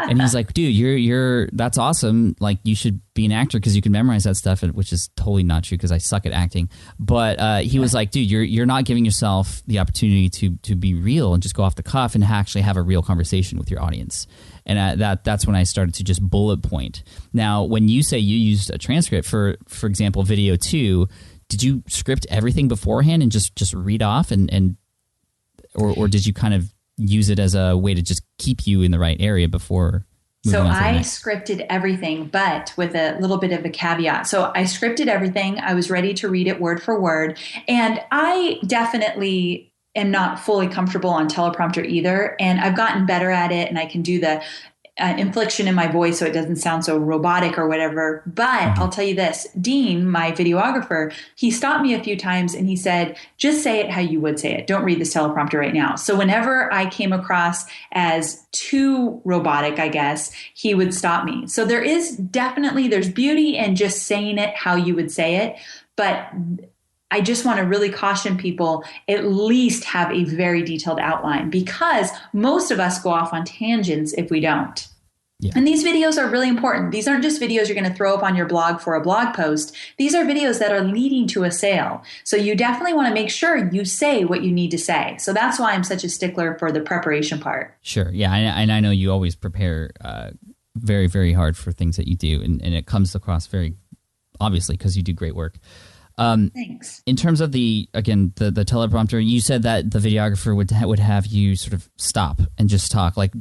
And he's like, dude, that's awesome. Like, you should be an actor because you can memorize that stuff, which is totally not true because I suck at acting. But he was like, dude, you're not giving yourself the opportunity to be real and just go off the cuff and actually have a real conversation with your audience. And that's when I started to just bullet point. Now, when you say you used a transcript for example, video 2, did you script everything beforehand and just read off or did you kind of use it as a way to just keep you in the right area before moving on to the next? Scripted everything, but with a little bit of a caveat. So I scripted everything. I was ready to read it word for word. And I definitely am not fully comfortable on teleprompter either. And I've gotten better at it, and I can do the inflection in my voice so it doesn't sound so robotic or whatever. But I'll tell you this, Dean, my videographer, he stopped me a few times and he said, just say it how you would say it. Don't read this teleprompter right now. So whenever I came across as too robotic, I guess, he would stop me. So there's beauty in just saying it how you would say it. But I just want to really caution people, at least have a very detailed outline, because most of us go off on tangents if we don't. Yeah. And these videos are really important. These aren't just videos you're going to throw up on your blog for a blog post. These are videos that are leading to a sale. So you definitely want to make sure you say what you need to say. So that's why I'm such a stickler for the preparation part. Sure. Yeah. And I know you always prepare very, very hard for things that you do. And it comes across very obviously because you do great work. Thanks. In terms of the teleprompter, you said that the videographer would have you sort of stop and just talk. Like,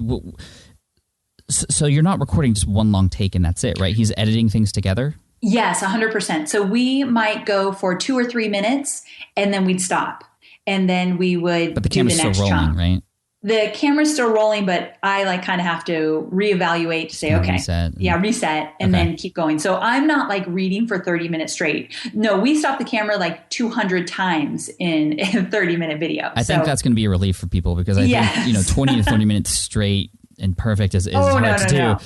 so you're not recording just one long take and that's it, right? He's editing things together? Yes, 100%. So we might go for 2 or 3 minutes and then we'd stop. And then we would But the camera's still rolling, chunk. Right? The camera's still rolling, but I kind of have to reevaluate to say, okay, reset. And then keep going. So I'm not reading for 30 minutes straight. No, we stop the camera 200 times in a 30-minute video. I think that's going to be a relief for people because I think 20 to 30 minutes straight and perfect is hard to do.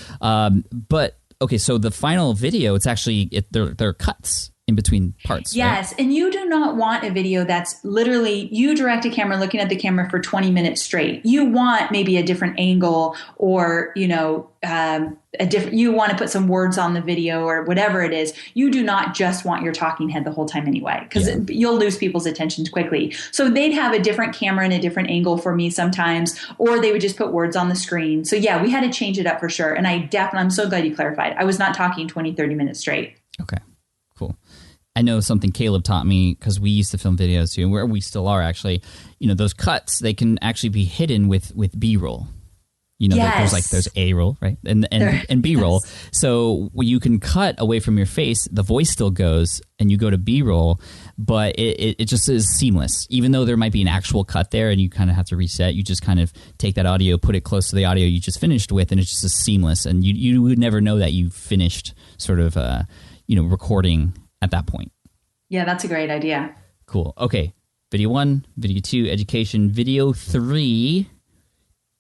But okay, so the final video, it's actually there are cuts in between parts. Yes. Right? And you do not want a video that's literally you direct a camera looking at the camera for 20 minutes straight. You want maybe a different angle or, you want to put some words on the video or whatever it is. You do not just want your talking head the whole time anyway, because you'll lose people's attention quickly. So they'd have a different camera and a different angle for me sometimes, or they would just put words on the screen. So yeah, we had to change it up for sure. And I'm so glad you clarified. I was not talking 20, 30 minutes straight. Okay, cool. I know something Caleb taught me because we used to film videos too, and where we still are actually. Those cuts, they can actually be hidden with B-roll. There's A-roll, right? And B-roll. Yes. So you can cut away from your face, the voice still goes, and you go to B-roll, but it just is seamless. Even though there might be an actual cut there and you kind of have to reset, you just kind of take that audio, put it close to the audio you just finished with, and it's just as seamless. And you would never know that you finished sort of, recording at that point. Yeah, that's a great idea. Cool. Okay. Video 1, video 2, education. Video 3,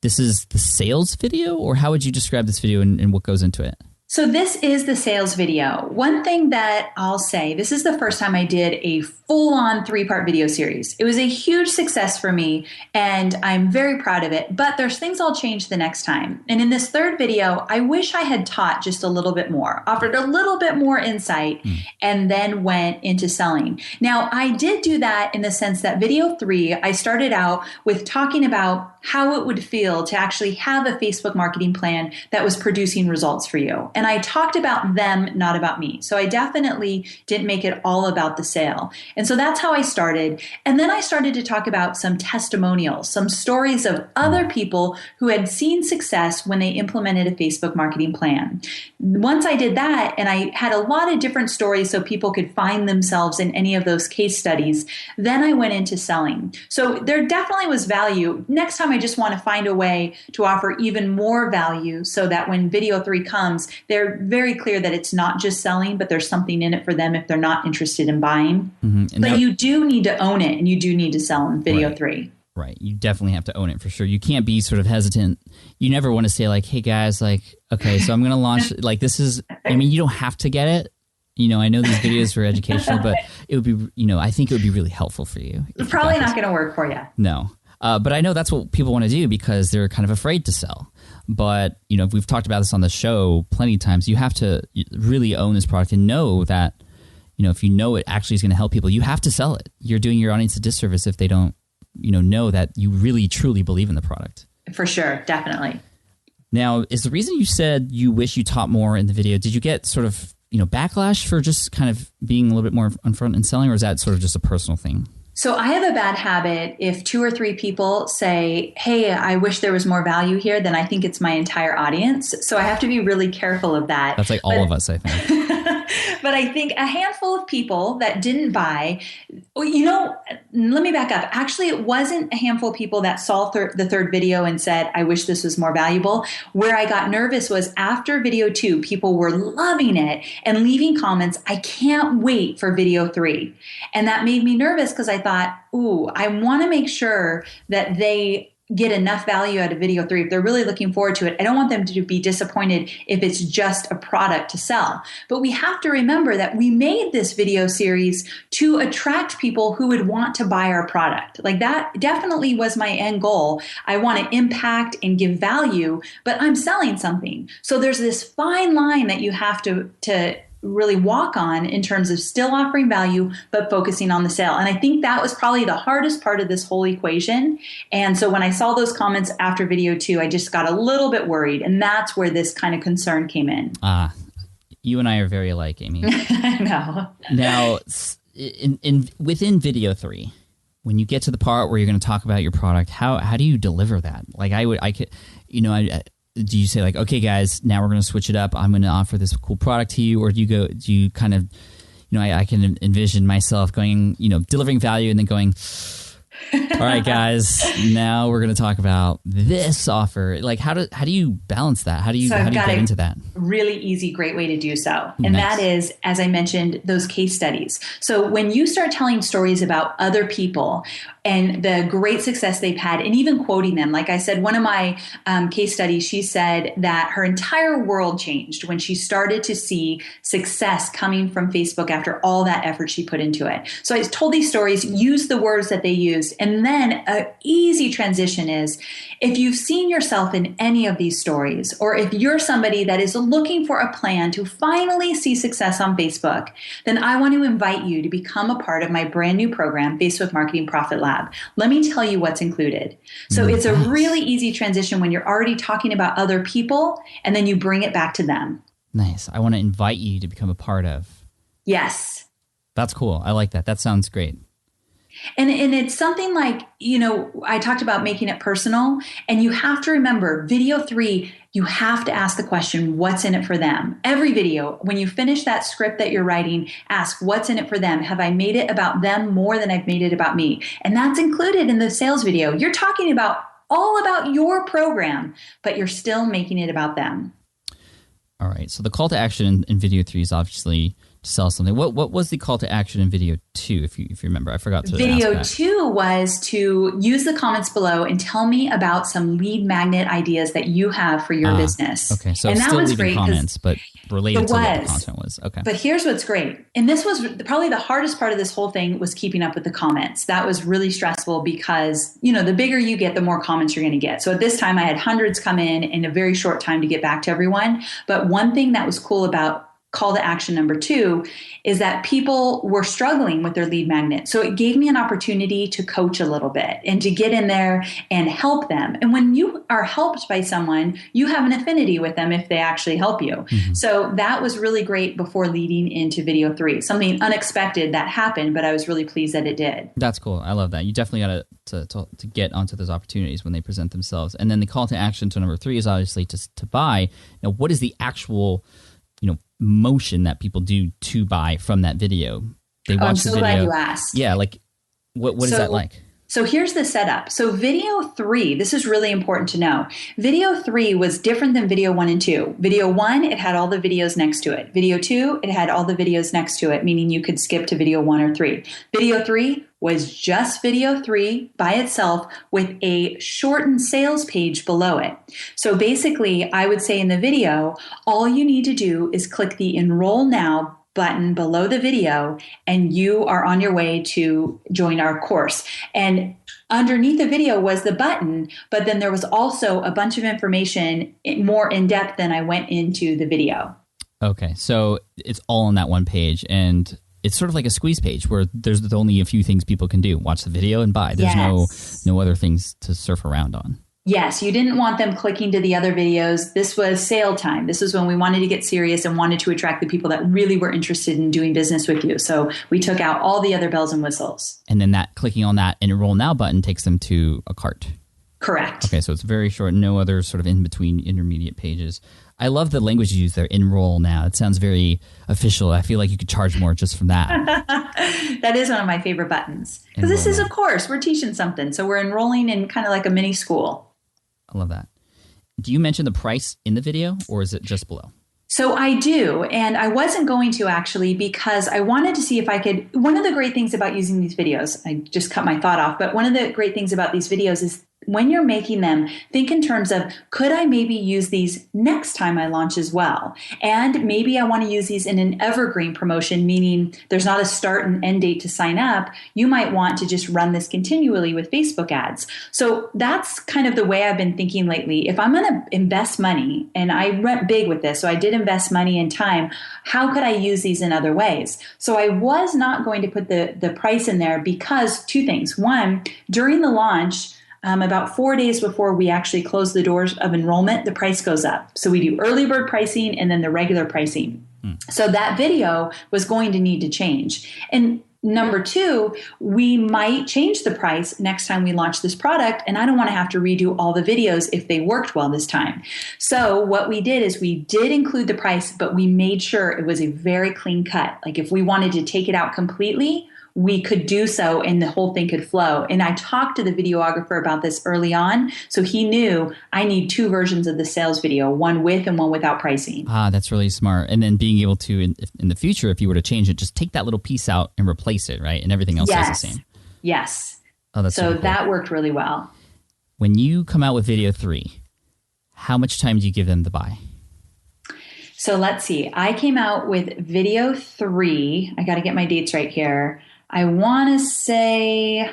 this is the sales video, or how would you describe this video and what goes into it? So this is the sales video. One thing that I'll say, this is the first time I did a full-on 3-part video series. It was a huge success for me, and I'm very proud of it, but there's things I'll change the next time. And in this third video, I wish I had taught just a little bit more, offered a little bit more insight, and then went into selling. Now, I did do that in the sense that video 3, I started out with talking about how it would feel to actually have a Facebook marketing plan that was producing results for you. And I talked about them, not about me. So I definitely didn't make it all about the sale. And so that's how I started. And then I started to talk about some testimonials, some stories of other people who had seen success when they implemented a Facebook marketing plan. Once I did that, and I had a lot of different stories so people could find themselves in any of those case studies, then I went into selling. So there definitely was value. Next time I just want to find a way to offer even more value so that when video 3 comes, they're very clear that it's not just selling, but there's something in it for them if they're not interested in buying. But you do need to own it, and you do need to sell in video 3. Right. You definitely have to own it for sure. You can't be sort of hesitant. You never want to say like, hey guys, like, okay, so I'm going to launch, like this is, I mean, you don't have to get it. I know these videos are educational, but it would be, I think it would be really helpful for you. It's probably not going to work for you. No. But I know that's what people want to do because they're kind of afraid to sell. But, we've talked about this on the show plenty of times. You have to really own this product and know that, if you know it actually is going to help people, you have to sell it. You're doing your audience a disservice if they don't, know that you really, truly believe in the product. For sure. Definitely. Now, is the reason you said you wish you taught more in the video, did you get sort of, backlash for just kind of being a little bit more upfront and selling, or is that sort of just a personal thing? So I have a bad habit. If 2 or 3 people say, hey, I wish there was more value here, then I think it's my entire audience. So I have to be really careful of that. That's like all of us, I think. But I think a handful of people that didn't buy, let me back up. Actually, it wasn't a handful of people that saw the third video and said, I wish this was more valuable. Where I got nervous was after video 2, people were loving it and leaving comments, I can't wait for video 3. And that made me nervous because I thought, I want to make sure that they get enough value out of video 3. If they're really looking forward to it, I don't want them to be disappointed if it's just a product to sell. But we have to remember that we made this video series to attract people who would want to buy our product. Like that definitely was my end goal. I want to impact and give value, but I'm selling something. So there's this fine line that you have to really walk on in terms of still offering value, but focusing on the sale. And I think that was probably the hardest part of this whole equation. And so when I saw those comments after video 2, I just got a little bit worried. And that's where this kind of concern came in. You and I are very alike, Amy. I know. Now, within video 3, when you get to the part where you're going to talk about your product, how do you deliver that? Like do you say like, okay, guys, now we're going to switch it up. I'm going to offer this cool product to you, or do you kind of, I can envision myself going, delivering value and then going, all right, guys, now we're going to talk about this offer. Like, how do you balance that? How do you get into that? Really easy, great way to do so. And that is, as I mentioned, those case studies. So when you start telling stories about other people and the great success they've had, and even quoting them, like I said, one of my case studies, she said that her entire world changed when she started to see success coming from Facebook after all that effort she put into it. So I told these stories, used the words that they used, and then an easy transition is, if you've seen yourself in any of these stories, or if you're somebody that is looking for a plan to finally see success on Facebook, then I want to invite you to become a part of my brand new program, Facebook Marketing Profit Lab. Let me tell you what's included. So it's a really easy transition when you're already talking about other people, and then you bring it back to them. Nice. I want to invite you to become a part of. Yes. That's cool. I like that. That sounds great. And it's something like, I talked about making it personal, and you have to remember video 3, you have to ask the question, what's in it for them? Every video, when you finish that script that you're writing, ask what's in it for them. Have I made it about them more than I've made it about me? And that's included in the sales video. You're talking about all about your program, but you're still making it about them. All right. So the call to action in video 3 is obviously to sell something. What was the call to action in video 2, if you remember? I forgot to Video ask that. 2 was to use the comments below and tell me about some lead magnet ideas that you have for your business. Okay. So and that still was leaving great comments, but related to what the content was. Okay. But here's what's great. And this was probably the hardest part of this whole thing, was keeping up with the comments. That was really stressful because, the bigger you get, the more comments you're going to get. So at this time I had hundreds come in a very short time to get back to everyone. But one thing that was cool about call to action number 2 is that people were struggling with their lead magnet. So it gave me an opportunity to coach a little bit and to get in there and help them. And when you are helped by someone, you have an affinity with them if they actually help you. Mm-hmm. So that was really great before leading into video 3. Something unexpected that happened, but I was really pleased that it did. That's cool. I love that. You definitely got to get onto those opportunities when they present themselves. And then the call to action to number 3 is obviously to buy. Now, what is the actual motion that people do to buy from that video? They watch the video. I'm so glad you asked. Yeah, like what is that like? So here's the setup. So video 3, this is really important to know. Video 3 was different than video 1 and 2. Video 1, it had all the videos next to it. Video 2, it had all the videos next to it, meaning you could skip to video 1 or 3. Video 3 was just video 3 by itself with a shortened sales page below it. So basically, I would say in the video, all you need to do is click the Enroll Now button below the video, and you are on your way to join our course. And underneath the video was the button, but then there was also a bunch of information more in depth than I went into the video. Okay, so it's all on that one page, and it's sort of like a squeeze page where there's only a few things people can do: watch the video and buy. There's no other things to surf around on. Yes, you didn't want them clicking to the other videos. This was sale time. This was when we wanted to get serious and wanted to attract the people that really were interested in doing business with you. So we took out all the other bells and whistles. And then clicking on that Enroll Now button takes them to a cart. Correct. Okay, so it's very short, no other sort of in-between intermediate pages. I love the language you use there, Enroll Now. It sounds very official. I feel like you could charge more just from that. That is one of my favorite buttons. Because this is a course. We're teaching something. So we're enrolling in kind of like a mini school. I love that. Do you mention the price in the video, or is it just below? So I do, and I wasn't going to actually, because I wanted to see if I could. One of the great things about using these videos, I just cut my thought off, but one of the great things about these videos is when you're making them, think in terms of, could I maybe use these next time I launch as well? And maybe I want to use these in an evergreen promotion, meaning there's not a start and end date to sign up. You might want to just run this continually with Facebook ads. So that's kind of the way I've been thinking lately. If I'm going to invest money, and I went big with this, so I did invest money and time, how could I use these in other ways? So I was not going to put the price in there because two things. One, during the launch, about 4 days before we actually close the doors of enrollment, the price goes up. So we do early bird pricing and then the regular pricing. So that video was going to need to change. And number two, we might change the price next time we launch this product, and I don't want to have to redo all the videos if they worked well this time. So what we did is we did include the price, but we made sure it was a very clean cut. Like if we wanted to take it out completely, we could do so and the whole thing could flow. And I talked to the videographer about this early on, so he knew I need two versions of the sales video, one with and one without pricing. Ah, that's really smart. And then being able to, in the future, if you were to change it, just take that little piece out and replace it, right? And everything else is the same. Yes. Oh, that's so cool. That worked really well. When you come out with video 3, how much time do you give them to buy? So let's see. I came out with video 3. I got to get my dates right here. I want to say, I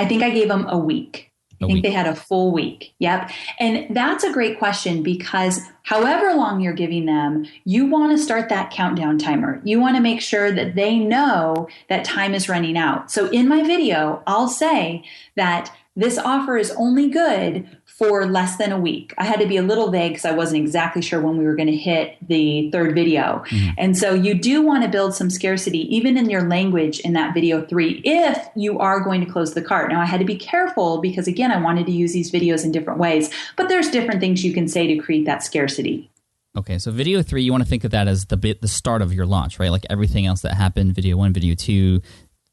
think I gave them a week. I think they had a full week. Yep. And that's a great question because however long you're giving them, you want to start that countdown timer. You want to make sure that they know that time is running out. So in my video, I'll say that this offer is only good for less than a week. I had to be a little vague because I wasn't exactly sure when we were going to hit the third video. And so you do want to build some scarcity, even in your language in that video 3, if you are going to close the cart. Now, I had to be careful because, again, I wanted to use these videos in different ways, but there's different things you can say to create that scarcity. Okay, so video 3, you want to think of that as the start of your launch, right? Like everything else that happened, video 1, video 2,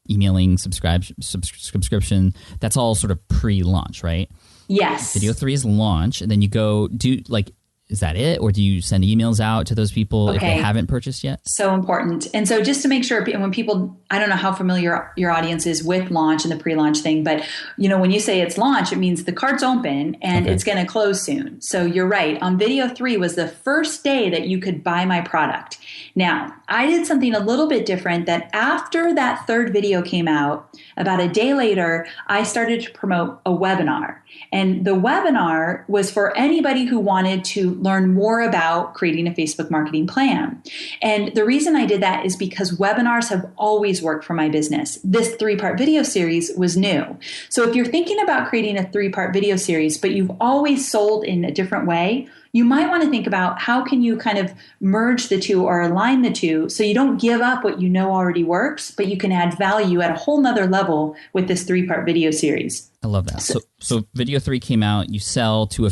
emailing, subscription, that's all sort of pre-launch, right? Yes. Video 3 is launch, and then you go is that it? Or do you send emails out to those people if they haven't purchased yet? So important. And so just to make sure, when people, I don't know how familiar your audience is with launch and the pre-launch thing, but when you say it's launch, it means the cart's open and it's going to close soon. So you're right. On video 3 was the first day that you could buy my product. Now, I did something a little bit different, that after that third video came out, about a day later, I started to promote a webinar. And the webinar was for anybody who wanted to learn more about creating a Facebook marketing plan. And the reason I did that is because webinars have always worked for my business. This 3-part video series was new. So if you're thinking about creating a 3-part video series, but you've always sold in a different way, you might want to think about how can you kind of merge the two or align the two so you don't give up what you know already works, but you can add value at a whole nother level with this 3-part video series. I love that. So video 3 came out, you sell to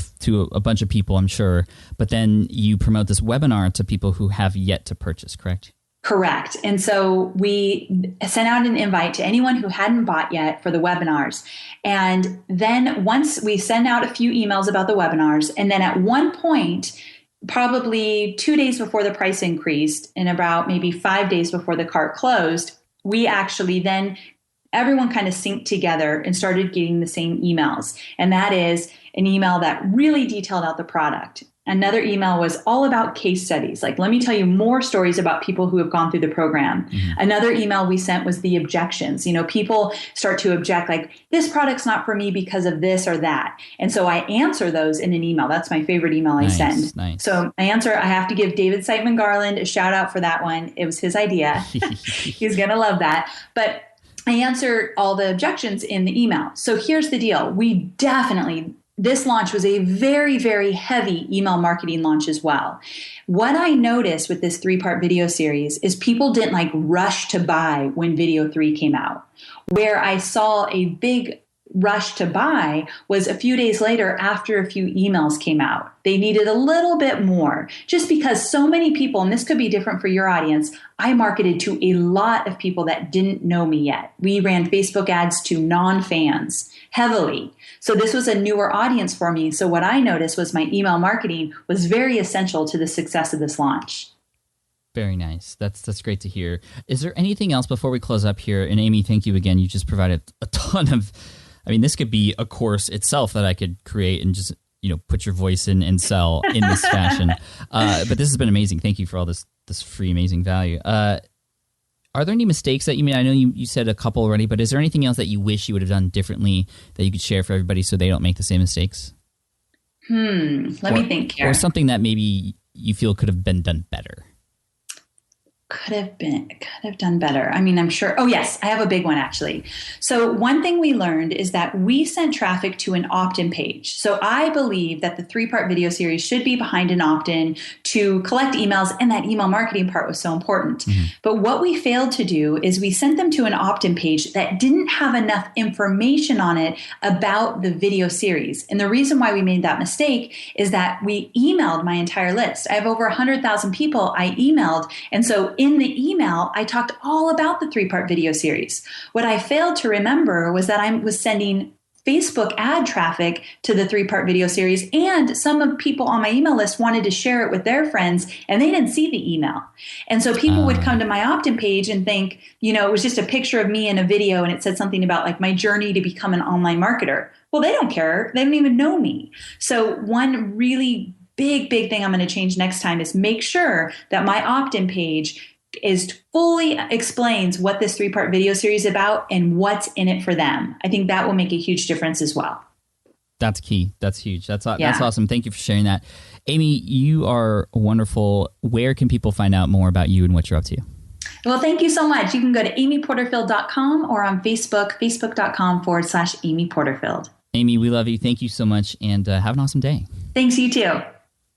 a bunch of people, I'm sure, but then you promote this webinar to people who have yet to purchase, correct? Correct. And so we sent out an invite to anyone who hadn't bought yet for the webinars. And then once we send out a few emails about the webinars, and then at one point, probably 2 days before the price increased and about maybe 5 days before the cart closed, we actually then everyone kind of synced together and started getting the same emails. And that is an email that really detailed out the product. Another email was all about case studies. Like, let me tell you more stories about people who have gone through the program. Another email we sent was the objections. People start to object, like, this product's not for me because of this or that. And so I answer those in an email. That's my favorite email I send. Nice. So I have to give David Siteman Garland a shout out for that one. It was his idea. He's going to love that. But I answer all the objections in the email. So here's the deal. This launch was a very, very heavy email marketing launch as well. What I noticed with this 3-part video series is people didn't rush to buy when video 3 came out. Where I saw a big rush to buy was a few days later after a few emails came out. They needed a little bit more just because so many people, and this could be different for your audience, I marketed to a lot of people that didn't know me yet. We ran Facebook ads to non-fans heavily. So this was a newer audience for me. So what I noticed was my email marketing was very essential to the success of this launch. Very nice. That's great to hear. Is there anything else before we close up here? And Amy, thank you again. You just provided a ton of, this could be a course itself that I could create and just, put your voice in and sell in this fashion. But this has been amazing. Thank you for all this free, amazing value. Are there any mistakes that you made? I know you said a couple already, but is there anything else that you wish you would have done differently that you could share for everybody so they don't make the same mistakes? Let me think here. Or something that maybe you feel could have been done better. Could have done better. I'm sure. Oh, yes, I have a big one actually. So one thing we learned is that we sent traffic to an opt-in page. So I believe that the 3-part video series should be behind an opt-in to collect emails, and that email marketing part was so important. But what we failed to do is we sent them to an opt-in page that didn't have enough information on it about the video series. And the reason why we made that mistake is that we emailed my entire list. I have over 100,000 people I emailed. And so in the email, I talked all about the 3-part video series. What I failed to remember was that I was sending Facebook ad traffic to the 3-part video series, and some of people on my email list wanted to share it with their friends, and they didn't see the email. And so people would come to my opt-in page and think, it was just a picture of me in a video, and it said something about my journey to become an online marketer. Well, they don't care. They don't even know me. So one really big thing I'm going to change next time is make sure that my opt-in page fully explains what this 3-part video series is about and what's in it for them. I think that will make a huge difference as well. That's key. That's huge. That's awesome. Thank you for sharing that. Amy, you are wonderful. Where can people find out more about you and what you're up to? Well, thank you so much. You can go to amyporterfield.com or on Facebook, facebook.com/Amy Porterfield. Amy, we love you. Thank you so much, and have an awesome day. Thanks, you too.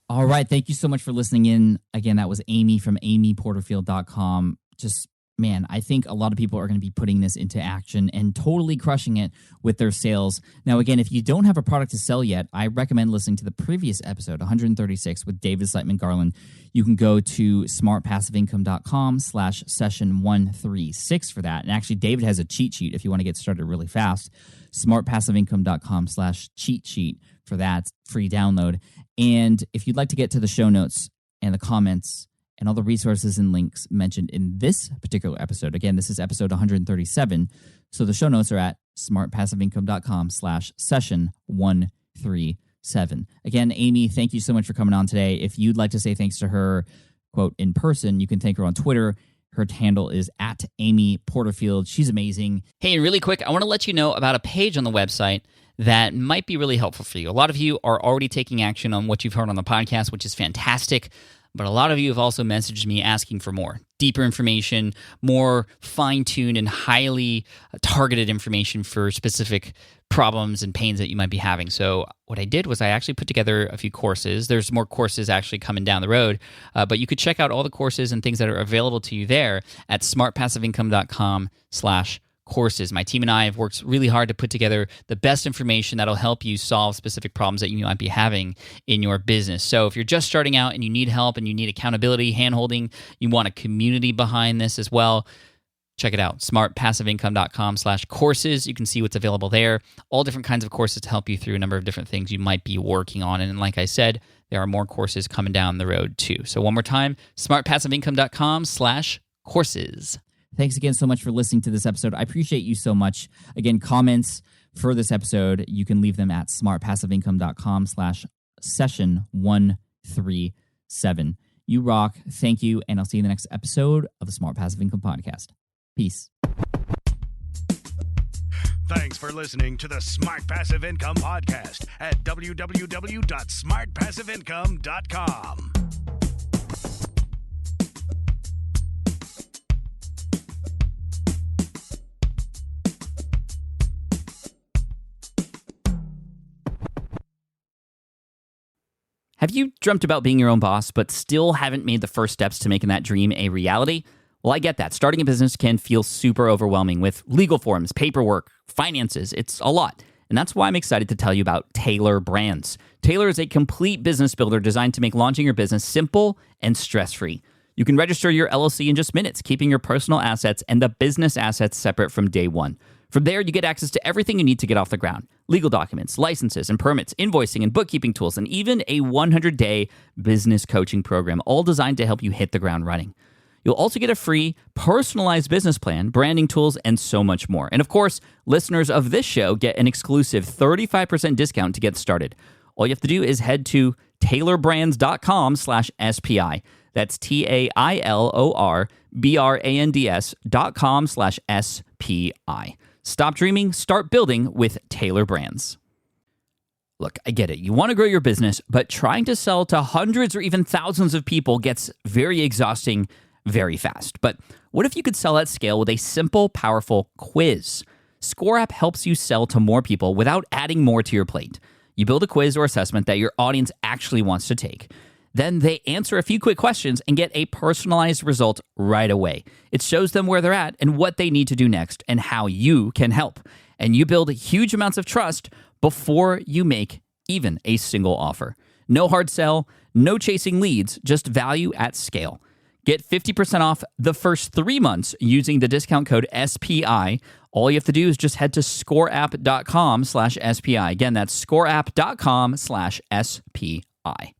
All right. Thank you so much for listening in. Again, that was Amy from amyporterfield.com. Just, man, I think a lot of people are going to be putting this into action and totally crushing it with their sales. Now, again, if you don't have a product to sell yet, I recommend listening to the previous episode, 136, with David Siteman Garland. You can go to smartpassiveincome.com/session136 for that. And actually, David has a cheat sheet if you want to get started really fast. smartpassiveincome.com/cheat sheet for that free download. And if you'd like to get to the show notes and the comments and all the resources and links mentioned in this particular episode, again, this is episode 137. So the show notes are at smartpassiveincome.com/session137. Again, Amy, thank you so much for coming on today. If you'd like to say thanks to her, quote, in person, you can thank her on Twitter. Her handle is at Amy Porterfield. She's amazing. Hey, and really quick, I want to let you know about a page on the website that might be really helpful for you. A lot of you are already taking action on what you've heard on the podcast, which is fantastic. But a lot of you have also messaged me asking for more, deeper information, more fine-tuned and highly targeted information for specific problems and pains that you might be having. So what I did was I actually put together a few courses. There's more courses actually coming down the road, but you could check out all the courses and things that are available to you there at smartpassiveincome.com/courses. My team and I have worked really hard to put together the best information that'll help you solve specific problems that you might be having in your business. So if you're just starting out and you need help and you need accountability, handholding, you want a community behind this as well, check it out, smartpassiveincome.com/courses. You can see what's available there. All different kinds of courses to help you through a number of different things you might be working on. And like I said, there are more courses coming down the road too. So one more time, smartpassiveincome.com/courses. Thanks again so much for listening to this episode. I appreciate you so much. Again, comments for this episode, you can leave them at smartpassiveincome.com/session137. You rock. Thank you. And I'll see you in the next episode of the Smart Passive Income Podcast. Peace. Thanks for listening to the Smart Passive Income Podcast at www.smartpassiveincome.com. Have you dreamt about being your own boss, but still haven't made the first steps to making that dream a reality? Well, I get that. Starting a business can feel super overwhelming with legal forms, paperwork, finances. It's a lot. And that's why I'm excited to tell you about Taylor Brands. Taylor is a complete business builder designed to make launching your business simple and stress-free. You can register your LLC in just minutes, keeping your personal assets and the business assets separate from day one. From there, you get access to everything you need to get off the ground. Legal documents, licenses and permits, invoicing and bookkeeping tools, and even a 100-day business coaching program, all designed to help you hit the ground running. You'll also get a free, personalized business plan, branding tools, and so much more. And of course, listeners of this show get an exclusive 35% discount to get started. All you have to do is head to taylorbrands.com/SPI. That's TAILORBRANDS.com/SPI. Stop dreaming, start building with Taylor Brands. Look, I get it. You want to grow your business, but trying to sell to hundreds or even thousands of people gets very exhausting very fast. But what if you could sell at scale with a simple, powerful quiz? ScoreApp helps you sell to more people without adding more to your plate. You build a quiz or assessment that your audience actually wants to take. Then they answer a few quick questions and get a personalized result right away. It shows them where they're at and what they need to do next and how you can help. And you build huge amounts of trust before you make even a single offer. No hard sell, no chasing leads, just value at scale. Get 50% off the first 3 months using the discount code SPI. All you have to do is just head to scoreapp.com/SPI. Again, that's scoreapp.com/SPI.